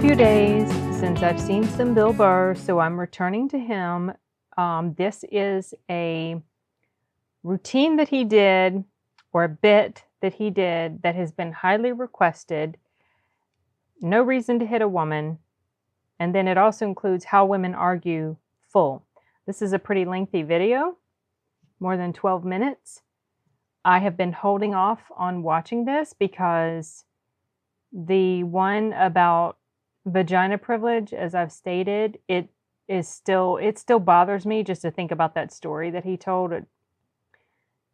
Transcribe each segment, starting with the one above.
few days since I've seen some Bill Burr, so I'm returning to him. This is a routine that he did, or a bit that he did, that has been highly requested. No reason to hit a woman. And then it also includes how women argue full. This is a pretty lengthy video, more than 12 minutes. I have been holding off on watching this because the one about vagina privilege, as I've stated, it still bothers me just to think about that story that he told.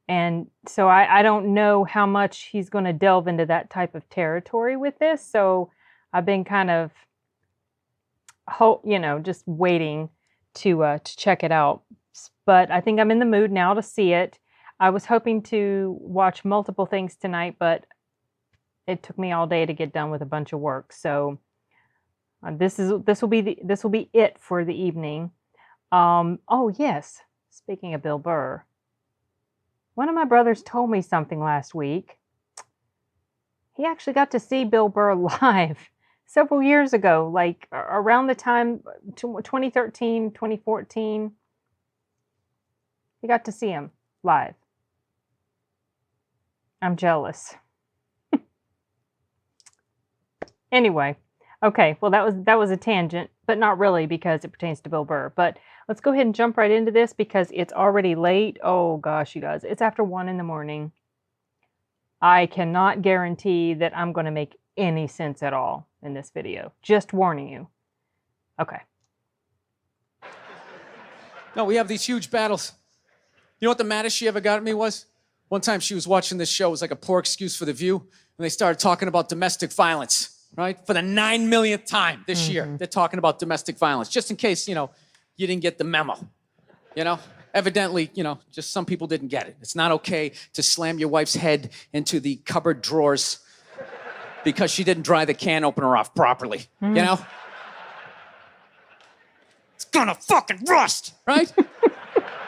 And so I don't know how much he's going to delve into that type of territory with this. So I've been kind of, just waiting to check it out. But I think I'm in the mood now to see it. I was hoping to watch multiple things tonight, but it took me all day to get done with a bunch of work. So this will be it for the evening. Oh yes, speaking of Bill Burr, one of my brothers told me something last week. He actually got to see Bill Burr live several years ago, like around the time 2013, 2014. He got to see him live. I'm jealous. Anyway, okay, well that was a tangent, but not really because it pertains to Bill Burr. But let's go ahead and jump right into this because it's already late. Oh gosh, you guys, it's after 1 a.m. I cannot guarantee that I'm going to make any sense at all in this video. Just warning you. Okay. No, we have these huge battles. You know what the maddest she ever got at me was? One time she was watching this show. It was like a poor excuse for The View. And they started talking about domestic violence, right? For the 9 millionth time this year, they're talking about domestic violence. Just in case, you didn't get the memo. Evidently, just some people didn't get it. It's not okay to slam your wife's head into the cupboard drawers because she didn't dry the can opener off properly, It's gonna fucking rust, right?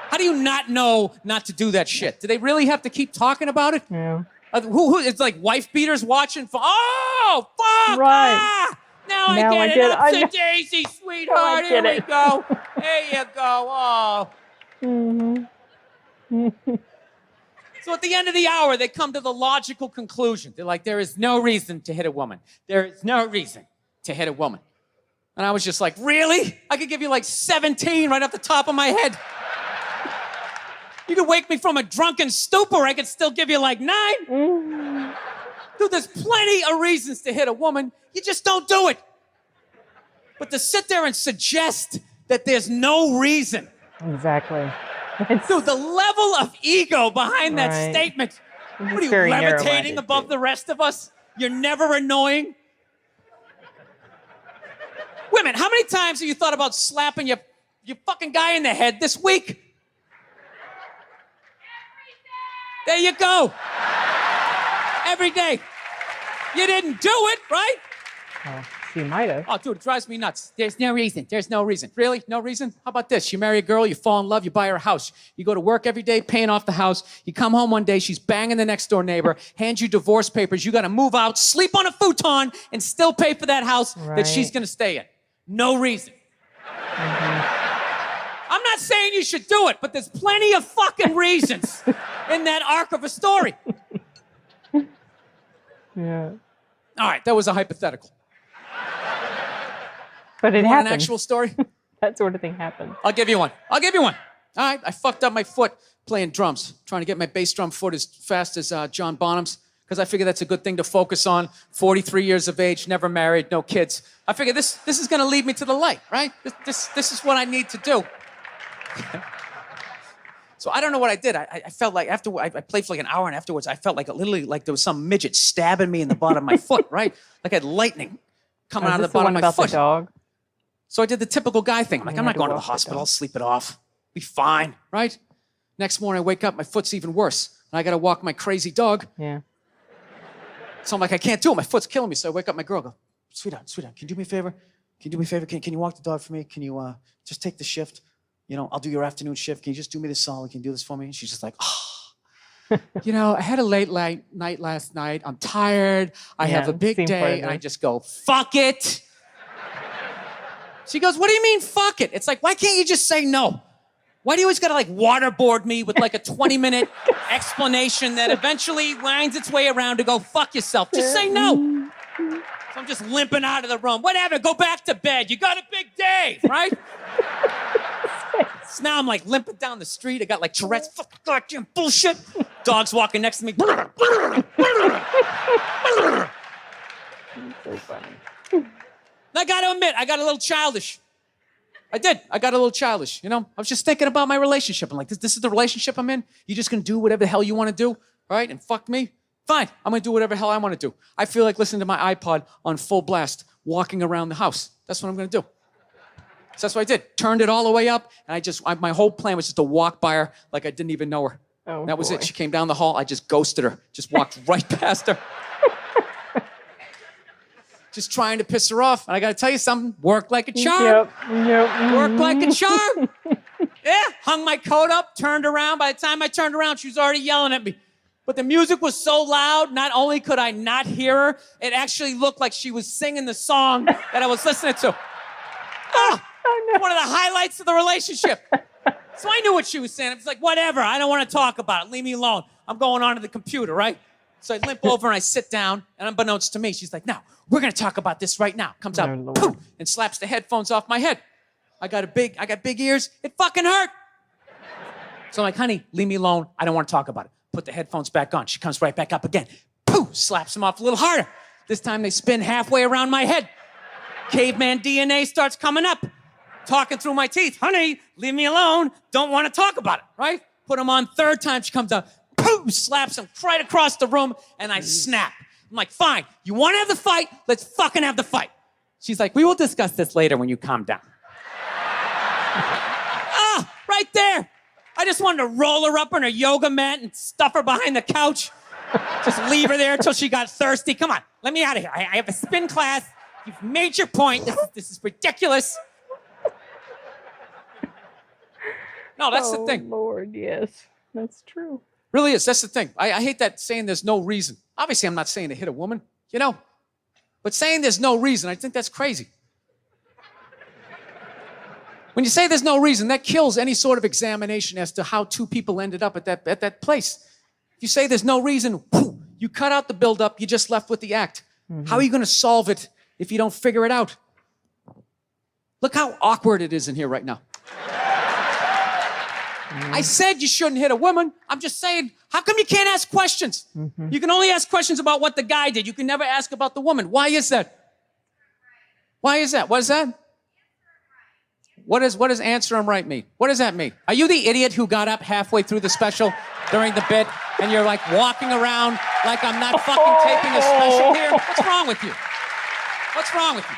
How do you not know not to do that shit? Do they really have to keep talking about it? Yeah. Who? It's like wife beaters watching. Oh, fuck! Right. Ah! Now I get it. Up to Daisy, sweetheart. Here we go. There you go. Oh. So at the end of the hour, they come to the logical conclusion. They're like, there is no reason to hit a woman. There is no reason to hit a woman. And I was just like, really? I could give you like 17 right off the top of my head. You could wake me from a drunken stupor, I could still give you like 9. Dude, there's plenty of reasons to hit a woman. You just don't do it. But to sit there and suggest that there's no reason. Exactly. Dude, the level of ego behind that statement. What are you, levitating above the rest of us? You're never annoying? Women, how many times have you thought about slapping your fucking guy in the head this week? There you go. Every day. You didn't do it, right? Oh, she might have. Oh, dude, it drives me nuts. There's no reason. There's no reason. Really? No reason? How about this? You marry a girl, you fall in love, you buy her a house. You go to work every day, paying off the house. You come home one day, she's banging the next door neighbor, hands you divorce papers. You got to move out, sleep on a futon, and still pay for that house that she's going to stay in. No reason. I'm not saying you should do it, but there's plenty of fucking reasons in that arc of a story. Yeah. All right, that was a hypothetical. But it You want happens. an actual story? That sort of thing happens. I'll give you one. All right, I fucked up my foot playing drums, trying to get my bass drum foot as fast as John Bonham's, because I figure that's a good thing to focus on. 43 years of age, never married, no kids. I figure this is going to lead me to the light, right? This is what I need to do. So I don't know what I did. I felt like after I played for like an hour, and afterwards I felt like literally like there was some midget stabbing me in the bottom of my foot, right? Like I had lightning coming out of the bottom of my foot. The dog? So I did the typical guy thing. Like, I'm not going to the hospital. I'll sleep it off. Be fine, right? Next morning I wake up, my foot's even worse. And I got to walk my crazy dog. Yeah. So I'm like, I can't do it. My foot's killing me. So I wake up my girl, go, sweetheart, can you do me a favor? Can you walk the dog for me? Can you just take the shift? I'll do your afternoon shift. Can you just do me this solid? Can you do this for me? And she's just like, I had a late night last night. I'm tired. I have a big day. And I just go, fuck it. She goes, what do you mean, fuck it? It's like, why can't you just say no? Why do you always gotta like waterboard me with like a 20-minute explanation that eventually winds its way around to go, fuck yourself? Just say no. So I'm just limping out of the room. Whatever, go back to bed. You got a big day, right? So now I'm like limping down the street. I got like Tourette's, fucking goddamn bullshit. Dog's walking next to me. So funny. I gotta admit, I got a little childish. I did. I got a little childish, you know? I was just thinking about my relationship. I'm like, this is the relationship I'm in? You just gonna do whatever the hell you wanna do, right? And fuck me? Fine, I'm gonna do whatever the hell I wanna do. I feel like listening to my iPod on full blast, walking around the house. That's what I'm gonna do. So that's what I did. Turned it all the way up, and my whole plan was just to walk by her like I didn't even know her. Oh, that was boy. it. She came down the hall, I just ghosted her. Just walked right past her. Just trying to piss her off. And I gotta tell you something, worked like a charm. Yep. Worked like a charm. Yeah, hung my coat up, turned around. By the time I turned around, she was already yelling at me. But the music was so loud, not only could I not hear her, it actually looked like she was singing the song that I was listening to. Oh, no. One of the highlights of the relationship. So I knew what she was saying. It was like, whatever, I don't want to talk about it. Leave me alone. I'm going on to the computer, right? So I limp over and I sit down, and unbeknownst to me, she's like, no, we're going to talk about this right now. Comes out, Oh, poof, and slaps the headphones off my head. I got big ears. It fucking hurt. So I'm like, honey, leave me alone. I don't want to talk about it. Put the headphones back on. She comes right back up again. Poof, slaps them off a little harder. This time they spin halfway around my head. Caveman DNA starts coming up. Talking through my teeth. Honey, leave me alone. Don't want to talk about it, right? Put them on third time. She comes out. Poof, slaps him right across the room, and I snap. I'm like, fine, you want to have the fight? Let's fucking have the fight. She's like, we will discuss this later when you calm down. Right there. I just wanted to roll her up on her yoga mat and stuff her behind the couch. Just leave her there until she got thirsty. Come on, let me out of here. I have a spin class. You've made your point. This is ridiculous. No, that's the thing. Lord, yes. That's true. Really is. That's the thing. I hate that saying there's no reason. Obviously, I'm not saying to hit a woman, you know. But saying there's no reason, I think that's crazy. When you say there's no reason, that kills any sort of examination as to how two people ended up at that place. If you say there's no reason, you cut out the buildup, you're just left with the act. Mm-hmm. How are you going to solve it if you don't figure it out? Look how awkward it is in here right now. I said you shouldn't hit a woman. I'm just saying, how come you can't ask questions? Mm-hmm. You can only ask questions about what the guy did. You can never ask about the woman. Why is that? Why is that? What is that? What does answer him right mean? What does that mean? Are you the idiot who got up halfway through the special during the bit and you're like walking around like I'm not fucking taping a special here? What's wrong with you? What's wrong with you?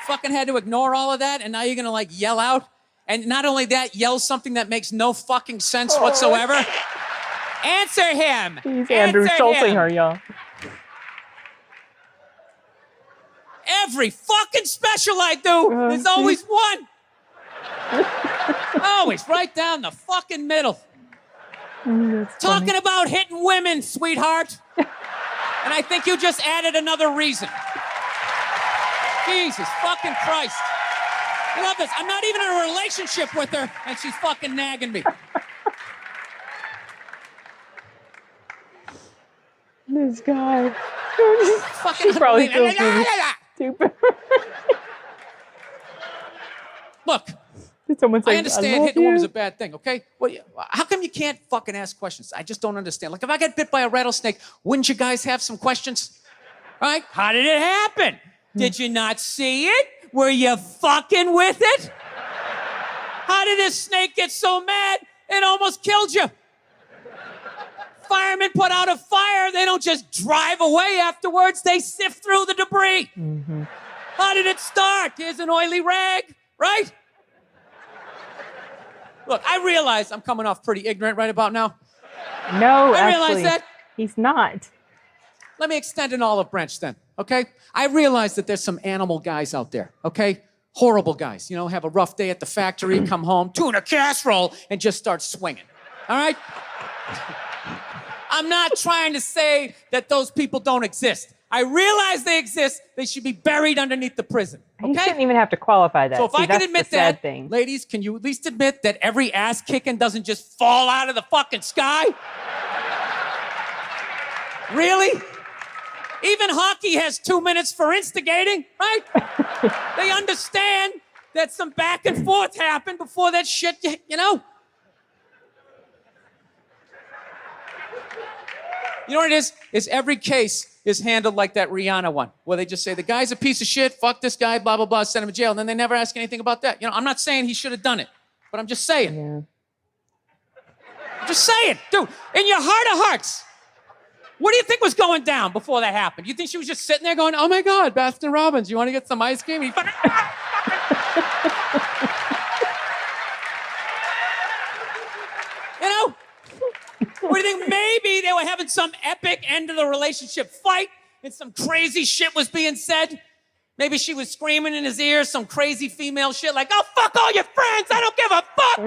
Fucking had to ignore all of that and now you're gonna like yell out? And not only that, yell something that makes no fucking sense whatsoever. Answer him. He's Andrew Schultzing her, y'all. Every fucking special I do, there's always one. Always right down the fucking middle. Talking about hitting women, sweetheart. And I think you just added another reason. Jesus fucking Christ. I love this. I'm not even in a relationship with her, and she's fucking nagging me. This guy. Fucking she probably feels really stupid. Look, did someone say, I understand hitting a woman's a bad thing, okay? Well, how come you can't fucking ask questions? I just don't understand. Like, if I got bit by a rattlesnake, wouldn't you guys have some questions? Right? How did it happen? Did you not see it? Were you fucking with it? How did this snake get so mad it almost killed you? Firemen put out a fire. They don't just drive away afterwards. They sift through the debris. Mm-hmm. How did it start? Here's an oily rag, right? Look, I realize I'm coming off pretty ignorant right about now. No, I realize that. He's not. Let me extend an olive branch then, okay? I realize that there's some animal guys out there, okay? Horrible guys, you know, have a rough day at the factory, come home, tuna casserole, and just start swinging, all right? I'm not trying to say that those people don't exist. I realize they exist. They should be buried underneath the prison. He Okay? shouldn't even have to qualify that. So if See, I can that's admit the sad that, thing. ladies, can you at least admit that every ass kicking doesn't just fall out of the fucking sky? Really? Even hockey has 2 minutes for instigating, right? They understand that some back and forth happened before that shit, you know? You know what it is? Is every case is handled like that Rihanna one, where they just say, the guy's a piece of shit, fuck this guy, blah, blah, blah, send him to jail, and then they never ask anything about that. You know, I'm not saying he should have done it, but I'm just saying. Yeah. I'm just saying, dude, in your heart of hearts, what do you think was going down before that happened? You think she was just sitting there going, oh my God, Baskin Robbins, you want to get some ice cream? You know? What do you think? Maybe they were having some epic end of the relationship fight and some crazy shit was being said. Maybe she was screaming in his ear some crazy female shit like, oh, fuck all your friends. I don't give a fuck.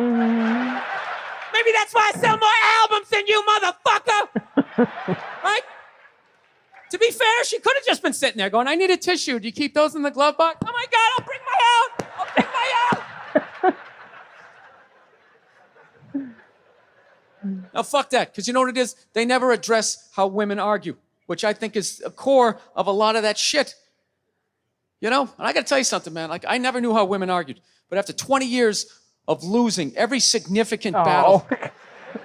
Maybe that's why I sell more albums than you, motherfucker. Right? To be fair, she could have just been sitting there going, I need a tissue. Do you keep those in the glove box? Oh, my God, I'll bring my out. I'll bring my out. Now, fuck that, because you know what it is? They never address how women argue, which I think is a core of a lot of that shit. You know? And I got to tell you something, man. Like, I never knew how women argued. But after 20 years of losing every significant battle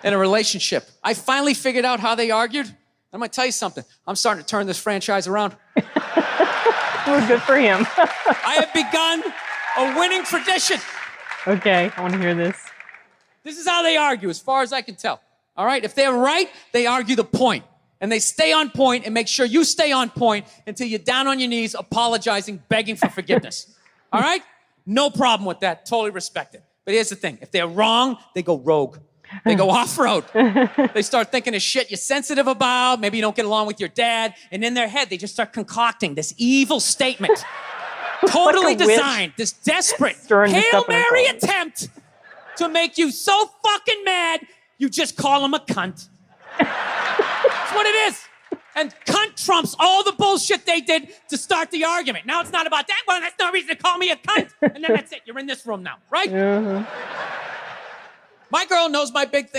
in a relationship, I finally figured out how they argued. I'm going to tell you something. I'm starting to turn this franchise around. Well, good for him. I have begun a winning tradition. Okay, I want to hear this. This is how they argue, as far as I can tell. All right? If they're right, they argue the point. And they stay on point and make sure you stay on point until you're down on your knees, apologizing, begging for forgiveness. All right? No problem with that. Totally respect it. But here's the thing. If they're wrong, they go rogue. They go off-road. They start thinking of shit you're sensitive about. Maybe you don't get along with your dad. And in their head, they just start concocting this evil statement. Totally Like a witch. designed. This desperate Stirring this Hail up in a Mary closet. attempt to make you so fucking mad, you just call him a cunt. That's what it is. And cunt trumps all the bullshit they did to start the argument. Now it's not about that. Well, that's no reason to call me a cunt. And then that's it. You're in this room now, right? My girl knows my big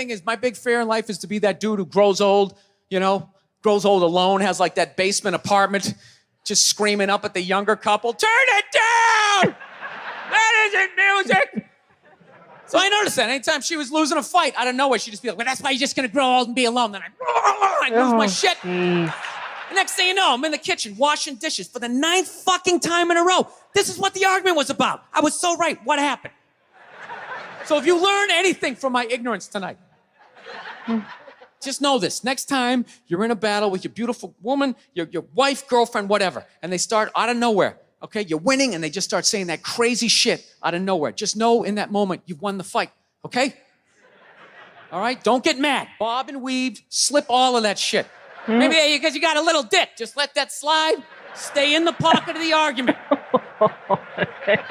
fear in life is to be that dude who grows old, you know, grows old alone, has like that basement apartment, just screaming up at the younger couple, turn it down! That isn't music! So I noticed that anytime she was losing a fight, out of nowhere, she'd just be like, well, that's why you're just gonna grow old and be alone. Then I'd lose my shit. Geez. The next thing you know, I'm in the kitchen washing dishes for the 9th fucking time in a row. This is what the argument was about. I was so right. What happened? So if you learn anything from my ignorance tonight, just know this. Next time you're in a battle with your beautiful woman, your wife, girlfriend, whatever, and they start out of nowhere, okay, you're winning, and they just start saying that crazy shit out of nowhere. Just know in that moment you've won the fight, okay? All right? Don't get mad. Bob and weave, slip all of that shit. Maybe because you got a little dick. Just let that slide. Stay in the pocket of the argument.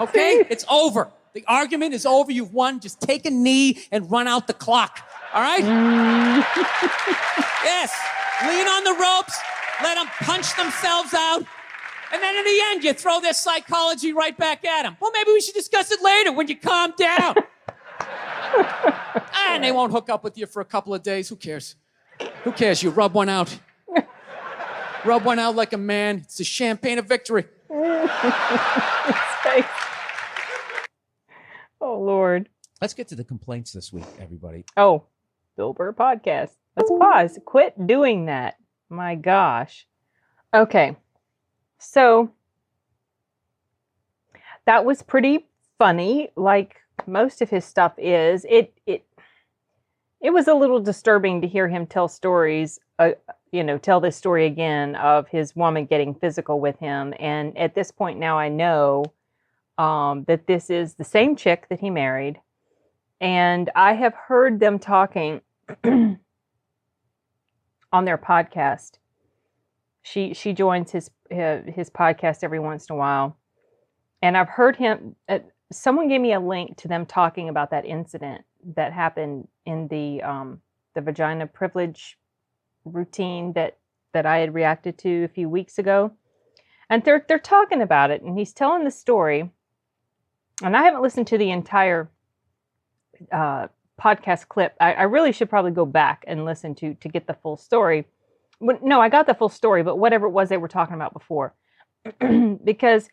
Okay? It's over. The argument is over. You've won. Just take a knee and run out the clock. All right? Yes. Lean on the ropes. Let them punch themselves out. And then in the end, you throw their psychology right back at them. Well, maybe we should discuss it later when you calm down. And they won't hook up with you for a couple of days. Who cares? Who cares? You rub one out. Rub one out like a man. It's the champagne of victory. Oh, Lord. Let's get to the complaints this week, everybody. Oh, Bill Burr podcast. Let's pause. Quit doing that. My gosh. Okay. So that was pretty funny, like most of his stuff is. It was a little disturbing to hear him tell stories, tell this story again of his woman getting physical with him. And at this point now I know that this is the same chick that he married. And I have heard them talking on their podcast. She joins his podcast every once in a while. And I've heard him, someone gave me a link to them talking about that incident that happened in the vagina privilege routine that I had reacted to a few weeks ago. And they're talking about it, and he's telling the story. And I haven't listened to the entire podcast clip. I really should probably go back and listen to get the full story. But no, I got the full story, but whatever it was they were talking about before, because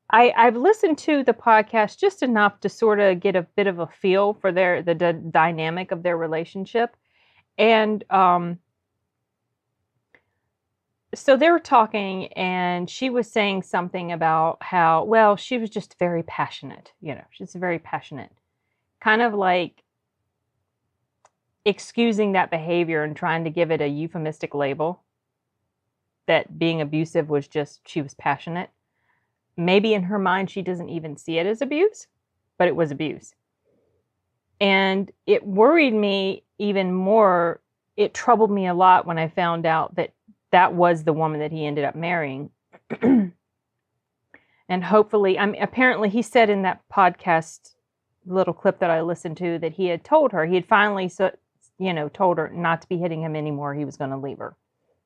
I've listened to the podcast just enough to sort of get a bit of a feel for the dynamic of their relationship. And so they were talking, and she was saying something about how, well, she was just very passionate. She's very passionate, kind of like excusing that behavior and trying to give it a euphemistic label that being abusive was just, she was passionate. Maybe in her mind, she doesn't even see it as abuse, but it was abuse. And it worried me even more. It troubled me a lot when I found out that that was the woman that he ended up marrying. And hopefully, apparently he said in that podcast little clip that I listened to that he had told her, he had finally, told her not to be hitting him anymore. He was going to leave her,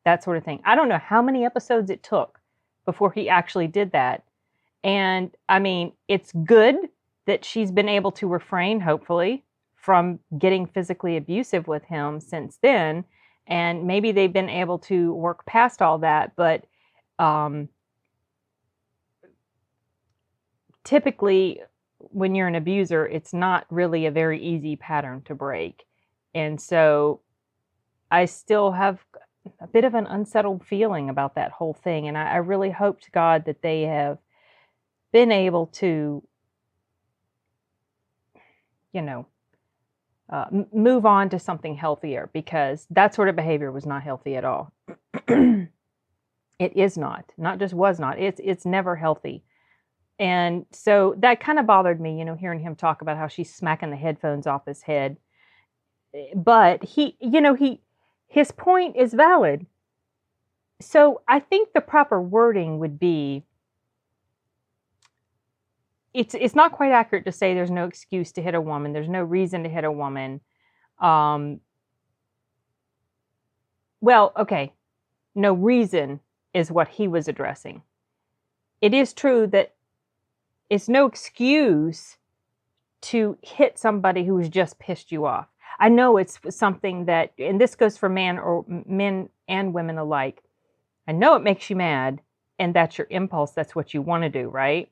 that sort of thing. I don't know how many episodes it took before he actually did that. And I mean, it's good that she's been able to refrain, hopefully, from getting physically abusive with him since then. And maybe they've been able to work past all that. But typically, when you're an abuser, it's not really a very easy pattern to break. And so I still have a bit of an unsettled feeling about that whole thing. And I really hope to God that they have been able to, move on to something healthier, because that sort of behavior was not healthy at all. It is not just was not, it's never healthy. And so that kind of bothered me, hearing him talk about how she's smacking the headphones off his head. But his point is valid. So I think the proper wording would be, it's not quite accurate to say there's no excuse to hit a woman. There's no reason to hit a woman. Well, okay. No reason is what he was addressing. It is true that it's no excuse to hit somebody who has just pissed you off. I know it's something that, and this goes for men and women alike. I know it makes you mad, and that's your impulse. That's what you want to do, right?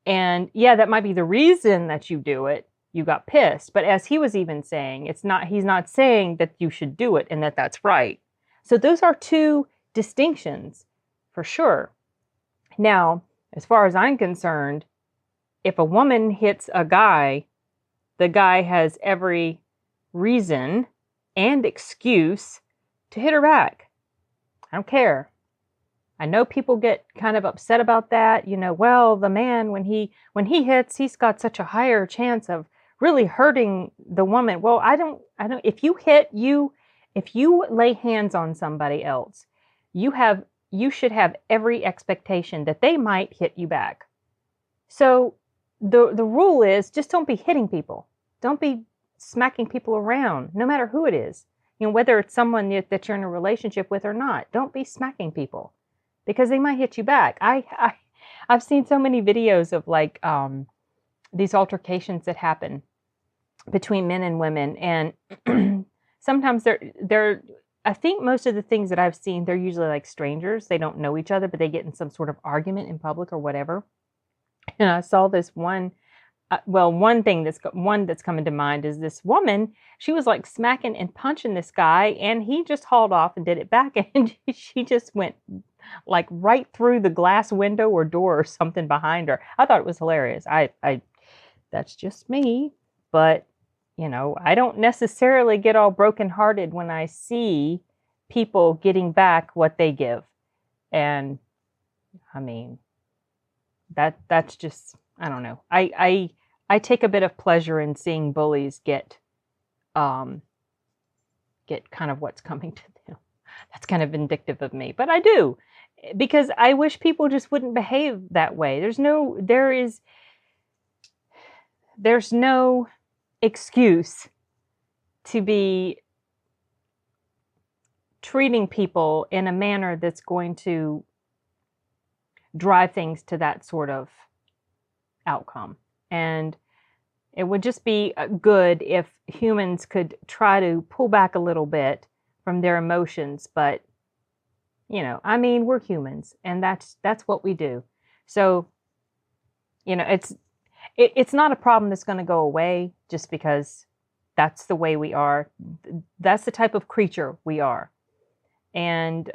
And yeah, that might be the reason that you do it. You got pissed. But as he was even saying, he's not saying that you should do it and that that's right. So those are two distinctions for sure. Now, as far as I'm concerned, if a woman hits a guy, the guy has every reason and excuse to hit her back. I don't care. I know people get kind of upset about that. Well, the man, when he hits, he's got such a higher chance of really hurting the woman. Well, I don't, if you lay hands on somebody else, you should have every expectation that they might hit you back. So the rule is, just don't be hitting people. Don't be smacking people around, no matter who it is. Whether it's someone that you're in a relationship with or not, don't be smacking people, because they might hit you back. I've seen so many videos of these altercations that happen between men and women, and sometimes they're I think most of the things that I've seen, they're usually like strangers. They don't know each other, but they get in some sort of argument in public or whatever. And I saw this one. One that's coming to mind is this woman. She was like smacking and punching this guy, and he just hauled off and did it back, and she just went like right through the glass window or door or something behind her. I thought it was hilarious. That's just me, but I don't necessarily get all brokenhearted when I see people getting back what they give, and I mean that's just, I don't know. I take a bit of pleasure in seeing bullies get kind of what's coming to them. That's kind of vindictive of me, but I do, because I wish people just wouldn't behave that way. There's no excuse to be treating people in a manner that's going to drive things to that sort of outcome. And it would just be good if humans could try to pull back a little bit from their emotions. But, I mean, we're humans, and that's what we do. So, it's not a problem that's going to go away just because that's the way we are. That's the type of creature we are. And,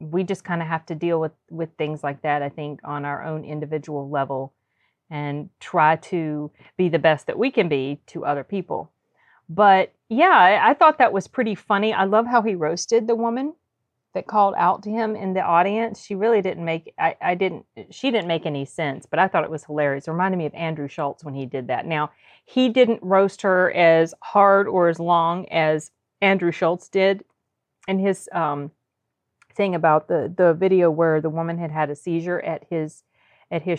we just kind of have to deal with things like that, I think, on our own individual level, and try to be the best that we can be to other people. But yeah, I thought that was pretty funny. I love how he roasted the woman that called out to him in the audience. She really didn't make, she didn't make any sense, but I thought it was hilarious. It reminded me of Andrew Schultz when he did that. Now, he didn't roast her as hard or as long as Andrew Schultz did in his thing about the video where the woman had a seizure at his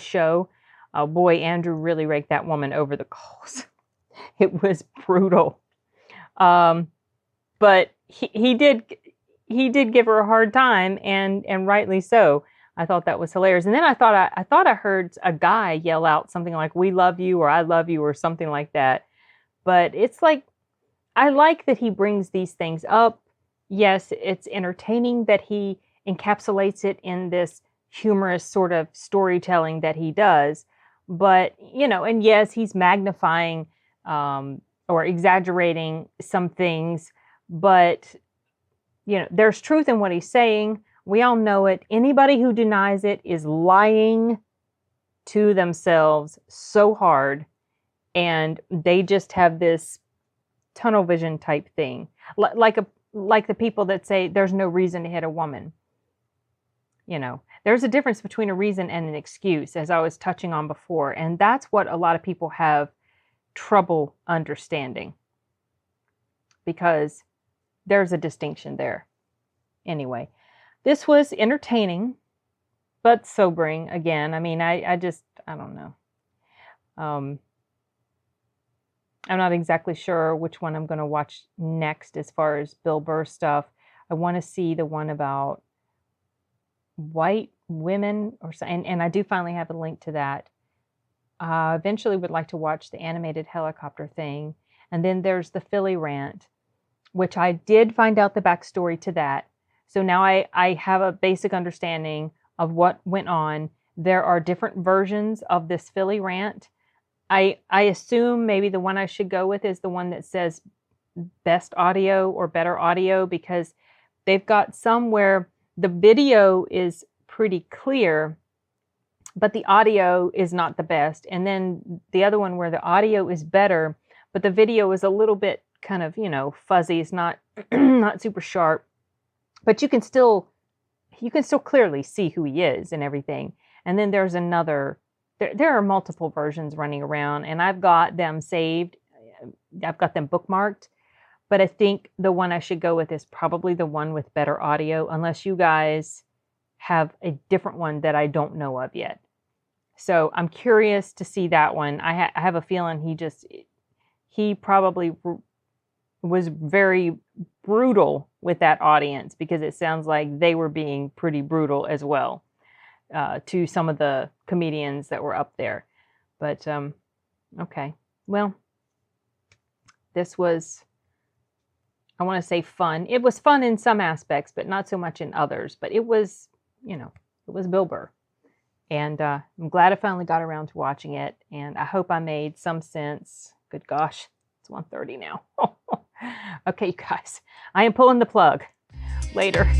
show. Boy, Andrew really raked that woman over the coals. It was brutal. But he did give her a hard time, and rightly so. I thought that was hilarious. And then I thought I heard a guy yell out something like, "We love you," or "I love you," or something like that. But it's like, I like that he brings these things up. Yes, it's entertaining that he encapsulates it in this humorous sort of storytelling that he does. But, and yes, he's magnifying or exaggerating some things, but, there's truth in what he's saying. We all know it. Anybody who denies it is lying to themselves so hard, and they just have this tunnel vision type thing. Like the people that say there's no reason to hit a woman. There's a difference between a reason and an excuse, as I was touching on before. And that's what a lot of people have trouble understanding, because there's a distinction there. Anyway, this was entertaining, but sobering again. I mean, I don't know. I'm not exactly sure which one I'm going to watch next as far as Bill Burr stuff. I want to see the one about white women, and I do finally have a link to that. Eventually would like to watch the animated helicopter thing. And then there's the Philly rant, which I did find out the backstory to that. So now I have a basic understanding of what went on. There are different versions of this Philly rant. I assume maybe the one I should go with is the one that says best audio or better audio, because they've got some where the video is pretty clear, but the audio is not the best. And then the other one where the audio is better, but the video is a little bit kind of, fuzzy. It's not not super sharp, but you can still clearly see who he is and everything. And then there's another, there are multiple versions running around, and I've got them saved. I've got them bookmarked, but I think the one I should go with is probably the one with better audio, unless you guys have a different one that I don't know of yet. So I'm curious to see that one. I have a feeling he probably was very brutal with that audience, because it sounds like they were being pretty brutal as well to some of the comedians that were up there. But okay, well, this was, I want to say, fun. It was fun in some aspects, but not so much in others. But it was, it was Bill Burr. And I'm glad I finally got around to watching it. And I hope I made some sense. Good gosh, it's 1:30 now. Okay, you guys, I am pulling the plug. Later.